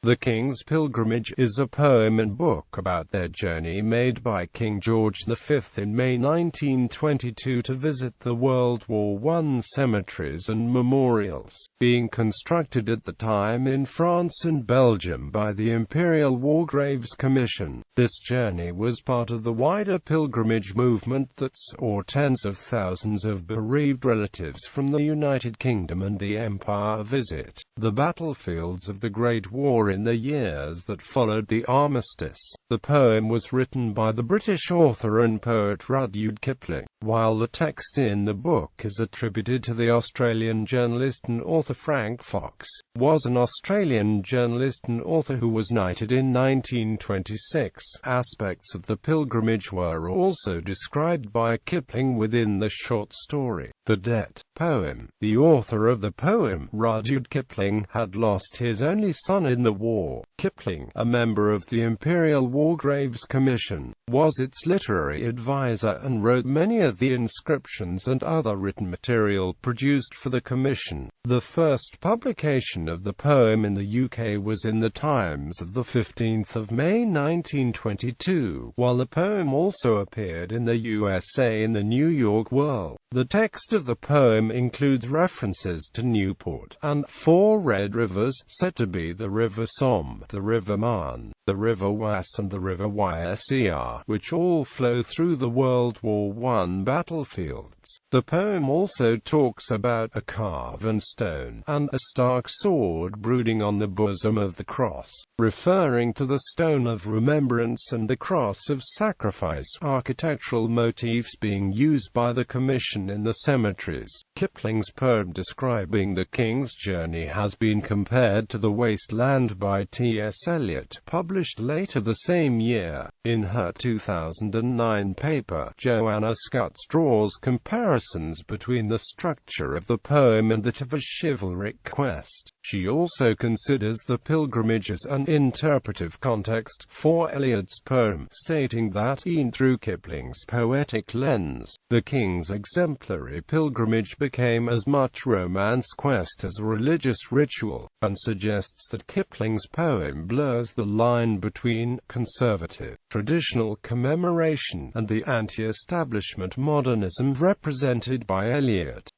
The King's Pilgrimage is a poem and book about their journey made by King George V in May 1922 to visit the World War I cemeteries and memorials, being constructed at the time in France and Belgium by the Imperial War Graves Commission. This journey was part of the wider pilgrimage movement that saw tens of thousands of bereaved relatives from the United Kingdom and the Empire visit the battlefields of the Great War in the years that followed the Armistice. The poem was written by the British author and poet Rudyard Kipling, while the text in the book is attributed to the Australian journalist and author Frank Fox.Was, an Australian journalist and author who was knighted in 1926. Aspects of the pilgrimage were also described by Kipling within the short story, The Debt Poem. The author of the poem, Rudyard Kipling, had lost his only son in the war. Kipling, a member of the Imperial War Graves Commission, was its literary advisor and wrote many of the inscriptions and other written material produced for the commission. The first publication of the poem in the UK was in the Times of 15 May 1922, while the poem also appeared in the USA in the New York World. The text of the poem includes references to Newport and four Red Rivers, said to be the River Somme, the River Marne, the River Oise and the River Yser, which all flow through the World War I battlefields. The poem also talks about a carven stone and a stark sword brooding on the bosom of the cross, referring to the stone of remembrance and the cross of sacrifice, architectural motifs being used by the commission in the cemeteries. Kipling's poem describing the King's journey has been compared to The Waste Land by T.S. Eliot, published later the same year. In her 2009 paper, Joanna Scutts draws comparisons between the structure of the poem and that of a chivalric quest. She also considers the pilgrimage as an interpretive context for Eliot's poem, stating that, seen through Kipling's poetic lens, the King's exemplary pilgrimage became as much romance quest as a religious ritual, and suggests that Kipling's poem blurs the line between conservative, traditional commemoration and the anti-establishment modernism represented by Eliot.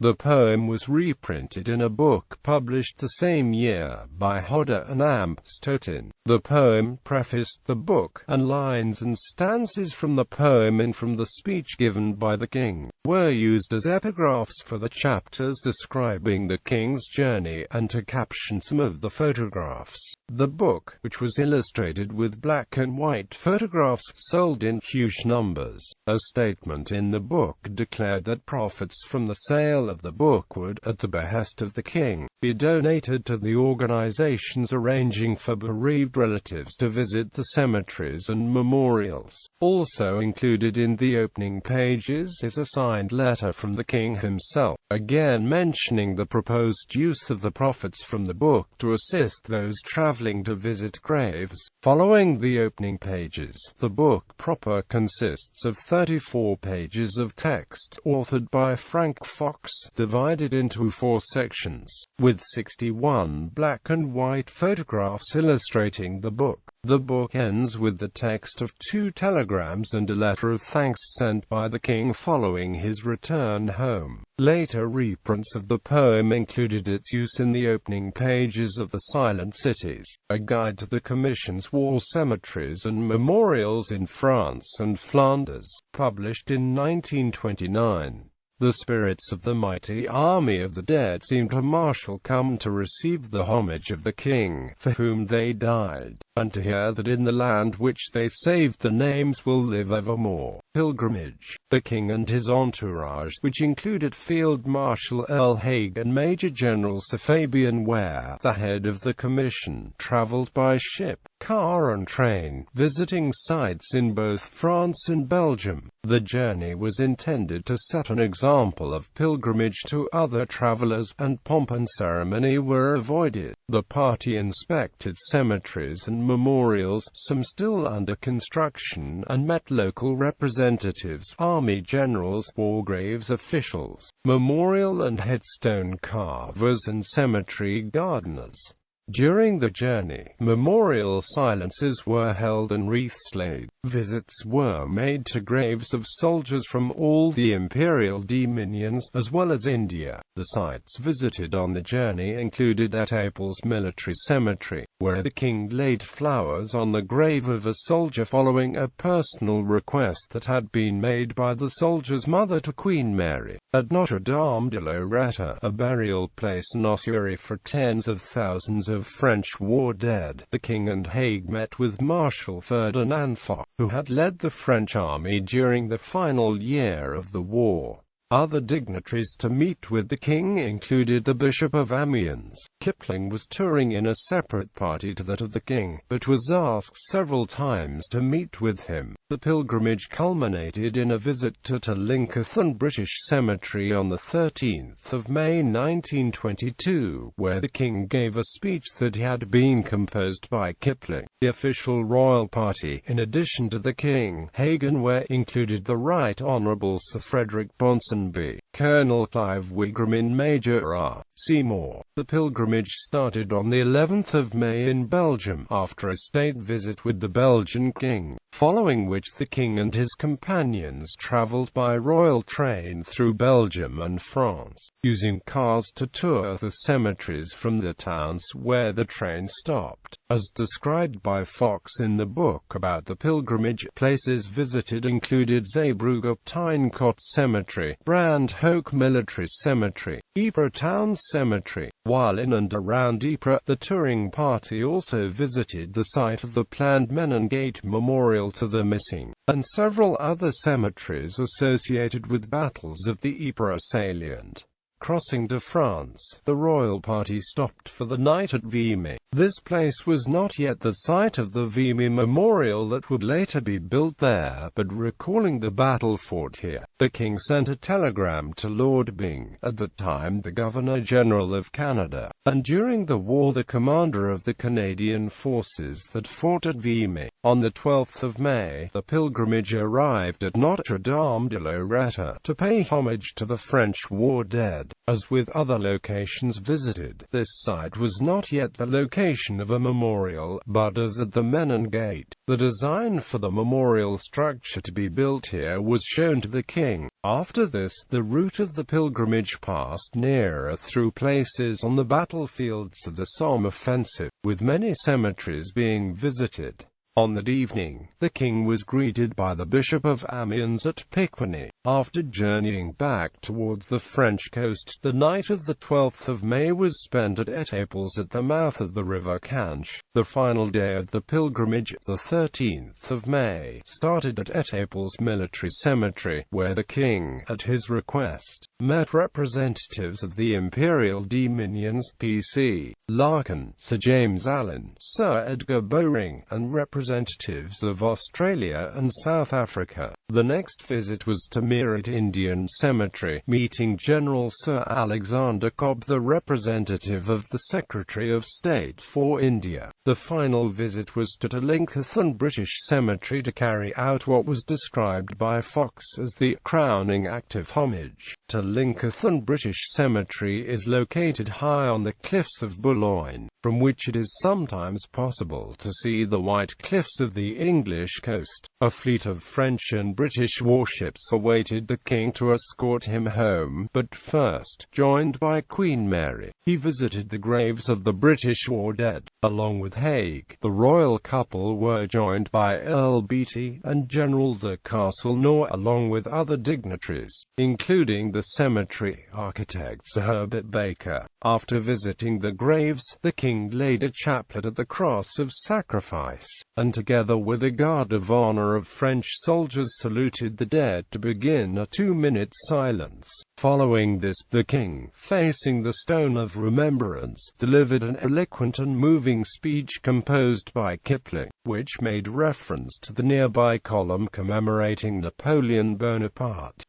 The poem was reprinted in a book published the same year by Hodder and Amp-Stotin. The poem prefaced the book, and lines and stanzas from the poem and from the speech given by the King were used as epigraphs for the chapters describing the King's journey and to caption some of the photographs. The book, which was illustrated with black and white photographs, sold in huge numbers. A statement in the book declared that profits from the sale of the book would, at the behest of the King, be donated to the organizations arranging for bereaved relatives to visit the cemeteries and memorials. Also included in the opening pages is a signed letter from the King himself, again mentioning the proposed use of the profits from the book to assist those traveling to visit graves. Following the opening pages, the book proper consists of 34 pages of text, authored by Frank Fox, divided into 4 sections, with 61 black and white photographs illustrating the book. The book ends with the text of 2 telegrams and a letter of thanks sent by the King following his return home. Later reprints of the poem included its use in the opening pages of The Silent Cities, a guide to the Commission's war cemeteries and memorials in France and Flanders, published in 1929. The spirits of the mighty army of the dead seem to marshal come to receive the homage of the King, for whom they died, and to hear that in the land which they saved the names will live evermore. Pilgrimage. The King and his entourage, which included Field Marshal Earl Haig and Major General Sir Fabian Ware, the head of the commission, travelled by ship, car and train, visiting sites in both France and Belgium. The journey was intended to set an example of pilgrimage to other travellers, and pomp and ceremony were avoided. The party inspected cemeteries and memorials, some still under construction, and met local representatives, army generals, war graves officials, memorial and headstone carvers and cemetery gardeners. During the journey, memorial silences were held and wreaths laid. Visits were made to graves of soldiers from all the imperial dominions, as well as India. The sites visited on the journey included Etaples Military Cemetery, where the king laid flowers on the grave of a soldier following a personal request that had been made by the soldier's mother to Queen Mary. At Notre-Dame-de-Lorette, a burial place and ossuary for tens of thousands of French war dead, the king and Haig met with Marshal Ferdinand Foch, who had led the French army during the final year of the war. Other dignitaries to meet with the king included the Bishop of Amiens. Kipling was touring in a separate party to that of the king, but was asked several times to meet with him. The pilgrimage culminated in a visit to Lincolnton British Cemetery on the 13th of May 1922, where the king gave a speech that had been composed by Kipling. The official royal party, in addition to the king, Hagen, were included the Right Honourable Sir Frederick Ponsonby, Colonel Clive Wigram and Major R. Seymour. The pilgrimage started on the 11th of May in Belgium, after a state visit with the Belgian king, following which the king and his companions travelled by royal train through Belgium and France, using cars to tour the cemeteries from the towns where the train stopped. As described by Fox in the book about the pilgrimage, places visited included Zeebrugge Tyncott Cemetery, Brandhoek Military Cemetery, Ypres Town Cemetery. While in and around Ypres, the touring party also visited the site of the planned Menengate Memorial to the Missing, and several other cemeteries associated with battles of the Ypres salient. Crossing to France, the royal party stopped for the night at Vimy. This place was not yet the site of the Vimy Memorial that would later be built there, but recalling the battle fought here, the king sent a telegram to Lord Byng, at the time the Governor-General of Canada, and during the war the commander of the Canadian forces that fought at Vimy. On the 12th of May, the pilgrimage arrived at Notre-Dame-de-Lorette to pay homage to the French war dead. As with other locations visited, this site was not yet the location of a memorial, but as at the Menengate. The design for the memorial structure to be built here was shown to the king. After this, the route of the pilgrimage passed nearer through places on the battlefields of the Somme offensive, with many cemeteries being visited. On that evening, the king was greeted by the Bishop of Amiens at Piqueny. After journeying back towards the French coast, the night of the 12th of May was spent at Etaples at the mouth of the River Canche. The final day of the pilgrimage, the 13th of May, started at Etaples Military Cemetery, where the king, at his request, met representatives of the Imperial Dominions, P.C. Larkin, Sir James Allen, Sir Edgar Bowring, and representatives of Australia and South Africa. The next visit was to Meerut Indian Cemetery, meeting General Sir Alexander Cobb, the representative of the Secretary of State for India. The final visit was to Lincolnton British Cemetery to carry out what was described by Fox as the crowning act of homage. Lincolnton British Cemetery is located high on the cliffs of Boulogne, from which it is sometimes possible to see the white cliffs of the English coast. A fleet of French and British warships awaited the king to escort him home, but first, joined by Queen Mary, he visited the graves of the British war dead. Along with Haig, the royal couple were joined by Earl Beatty and General de Castelnau, along with other dignitaries, including the cemetery architect Sir Herbert Baker. After visiting the graves, the king laid a chaplet at the Cross of Sacrifice, and together with a guard of honor of French soldiers saluted the dead to begin a 2-minute silence. Following this, the king, facing the Stone of Remembrance, delivered an eloquent and moving speech composed by Kipling, which made reference to the nearby column commemorating Napoleon Bonaparte.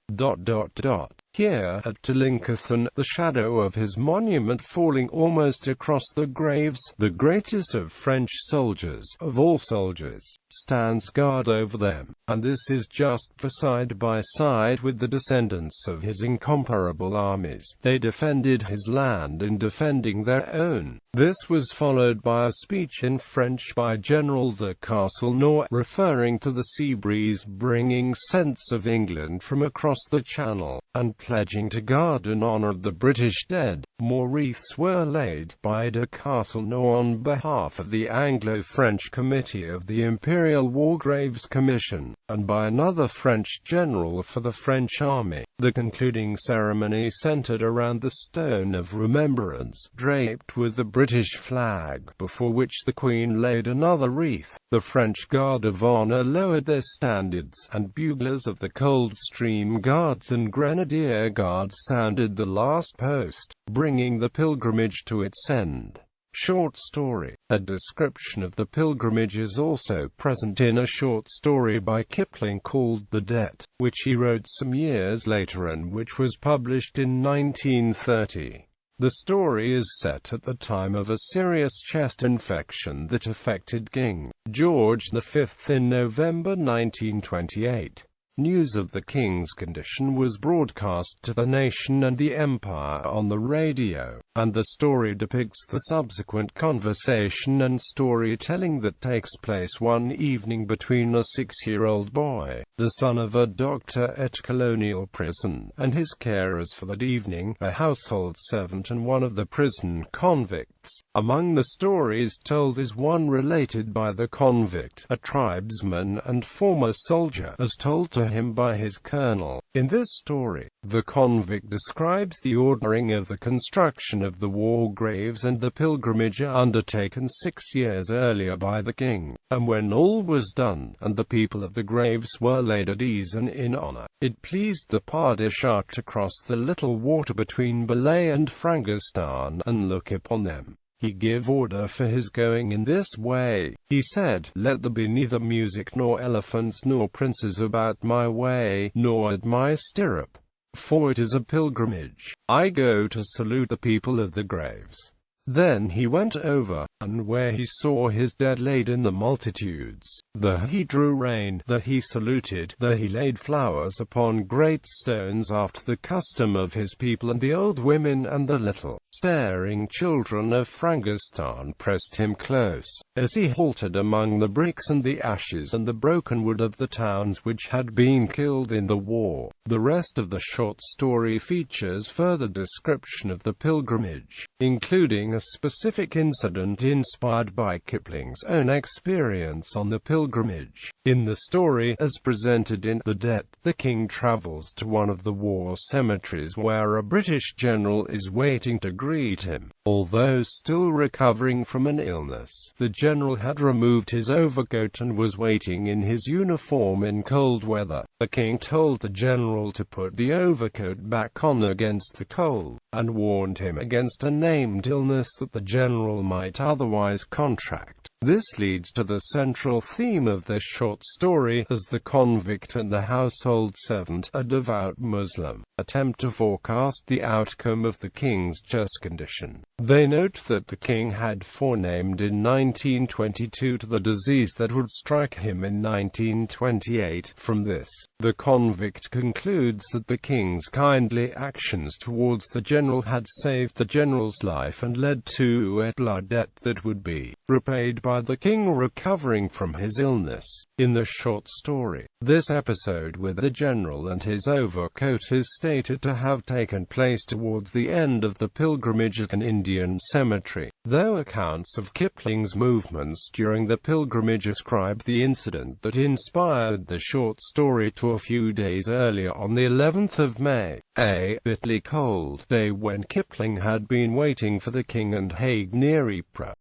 Here, at Tillinghast, the shadow of his monument falling almost across the graves, the greatest of French soldiers, of all soldiers, stands guard over them, and this is just for side by side with the descendants of his incomparable armies. They defended his land in defending their own. This was followed by a speech in French by General de Castelnau, referring to the sea breeze bringing scents of England from across the Channel, and pledging to guard and honor the British dead. More wreaths were laid by de Castelnau on behalf of the Anglo-French Committee of the Imperial War Graves Commission, and by another French general for the French army. The concluding ceremony centered around the Stone of Remembrance, draped with the British flag, before which the Queen laid another wreath. The French Guard of Honor lowered their standards, and buglers of the Coldstream Guards and Grenadier Guards sounded the last post, bringing the pilgrimage to its end. Short story. A description of the pilgrimage is also present in a short story by Kipling called The Debt, which he wrote some years later and which was published in 1930. The story is set at the time of a serious chest infection that affected King George V in November 1928. News of the King's condition was broadcast to the nation and the Empire on the radio, and the story depicts the subsequent conversation and storytelling that takes place one evening between a 6-year-old boy, the son of a doctor at colonial prison, and his carers for that evening, a household servant and one of the prison convicts. Among the stories told is one related by the convict, a tribesman and former soldier, as told to him by his colonel. In this story, the convict describes the ordering of the construction of the war graves and the pilgrimage undertaken 6 years earlier by the king, and when all was done, and the people of the graves were laid at ease and in honor, it pleased the Padishah to cross the little water between Belay and Frangistan, and look upon them. He gave order for his going in this way. He said, "Let there be neither music nor elephants nor princes about my way, nor at my stirrup. For it is a pilgrimage. I go to salute the people of the graves." Then he went over, and where he saw his dead laid in the multitudes, there he drew rein, there he saluted, there he laid flowers upon great stones after the custom of his people, and the old women and the little, staring children of Frangistan pressed him close, as he halted among the bricks and the ashes and the broken wood of the towns which had been killed in the war. The rest of the short story features further description of the pilgrimage, including a specific incident inspired by Kipling's own experience on the pilgrimage. In the story, as presented in The Debt, the king travels to one of the war cemeteries where a British general is waiting to greet him. Although still recovering from an illness, the general had removed his overcoat and was waiting in his uniform in cold weather. The king told the general to put the overcoat back on against the cold, and warned him against a named illness that the general might otherwise contract. This leads to the central theme of this short story, as the convict and the household servant, a devout Muslim, attempt to forecast the outcome of the king's chest condition. They note that the king had forenamed in 1922 to the disease that would strike him in 1928. From this, the convict concludes that the king's kindly actions towards the general had saved the general's life and led to a blood debt that would be repaid by the king recovering from his illness. In the short story, this episode with the general and his overcoat is stated to have taken place towards the end of the pilgrimage at an Indian cemetery, though accounts of Kipling's movements during the pilgrimage ascribe the incident that inspired the short story to a few days earlier on the 11th of May, a bitterly cold day when Kipling had been waiting for the king and Hague near Ypres.